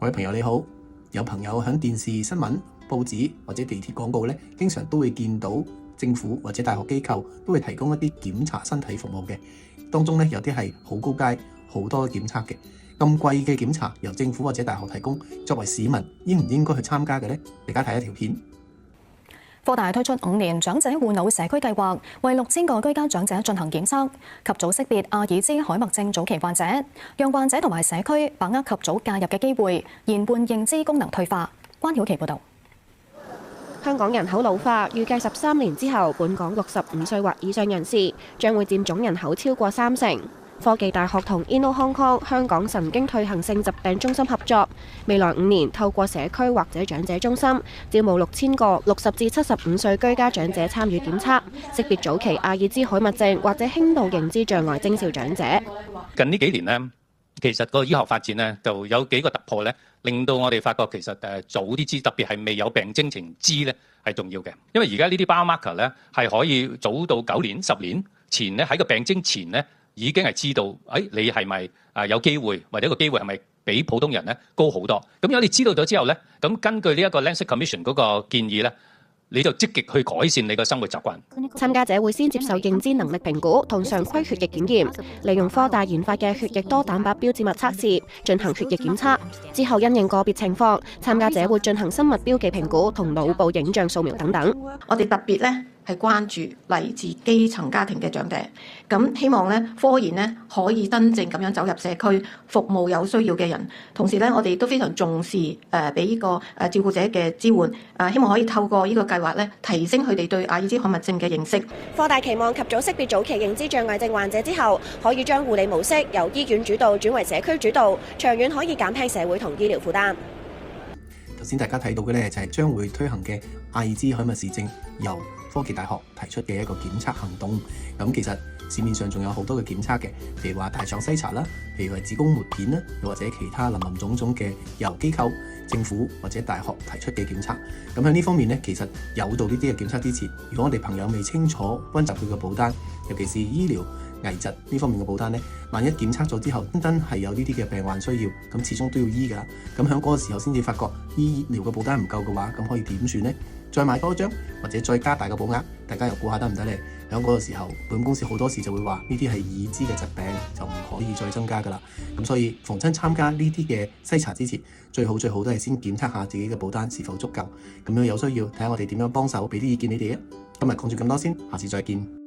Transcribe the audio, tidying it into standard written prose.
各位朋友你好，有朋友喺電視新聞、報紙或者地鐵廣告咧，經常都會見到政府或者大學機構都會提供一啲檢查身體服務嘅，當中咧有啲係好高階、好多檢測嘅。咁貴嘅檢查由政府或者大學提供，作為市民應唔應該去參加嘅呢？大家睇一條片。科大推出5年長者護腦社區計劃，為6000個居家長者進行檢測，及早識別阿爾茲海默症早期患者，讓患者同埋社區把握及早介入嘅機會，延緩認知功能退化。關曉琪報導。香港人口老化，預計13年之後，本港65歲或以上人士將會佔總人口超過30%。科技大學同 Inno Hong Kong 香港神經退行性疾病中心合作，未來5年透過社區或者長者中心，招募6000個60至75歲居家長者參與檢測，識別早期阿爾茲海默症或者輕度認知障礙徵兆長者。近呢幾年呢，其實個醫學發展呢，就有幾個突破呢，令到我哋發覺其實早啲知，特別係未有病徵前知呢係重要嘅。因為而家呢啲 biomarker 呢係可以早到9年、10年前呢，喺個病徵前呢已經係知道，你係咪有機會，或者個機會係咪比普通人呢高好多？咁如果你知道咗之後呢，咁根據呢一個 Lancet Commission 嗰個建議呢，你就積極去改善你個生活習慣。參加者會先接受認知能力評估同常規血液檢驗，利用科大研發嘅血液多蛋白標誌物測試進行血液檢測。之後因應個別情況，參加者會進行生物標記評估同腦部影像掃描等等。我哋特別咧係關注嚟自基層家庭嘅長者，咁希望咧科研咧可以真正咁樣走入社區，服務有需要嘅人。同時咧，我哋都非常重視俾呢個照顧者嘅支援，希望可以透過呢個計劃咧提升佢哋對阿爾茲海默症嘅認識。科大期望及早識別早期認知障礙症患者之後，可以將護理模式由醫院主導轉為社區主導，長遠可以減輕社會同醫療負擔。頭先大家睇到嘅咧就係將會推行嘅阿爾茲海默氏症由科技大學提出嘅一個檢測行動。咁其實市面上仲有好多嘅檢測嘅，譬如話大腸篩查啦，譬如話子宮抹片啦，又或者其他林林總總嘅由機構、政府或者大學提出嘅檢測。咁喺呢方面呢，其實有到呢啲嘅檢測之前，如果我哋朋友未清楚溫習佢嘅保單，尤其是醫療危疾呢方面嘅保單呢，萬一檢測咗之後真係有呢啲嘅病患需要，咁始終都要醫㗎。咁喺嗰個時候先至發覺醫療嘅保單唔夠嘅話，咁可以點算呢？再買多張或者再加大個保額，大家又估下得唔得呢？喺嗰個時候，保險公司好多時就會話呢啲係已知嘅疾病，就唔可以再增加㗎啦。咁所以逢親參加呢啲嘅篩查之前，最好都係先檢測下自己嘅保單是否足夠。咁樣有需要睇下我哋點樣幫手，俾啲意見你哋啊。今日講住咁多先，下次再見。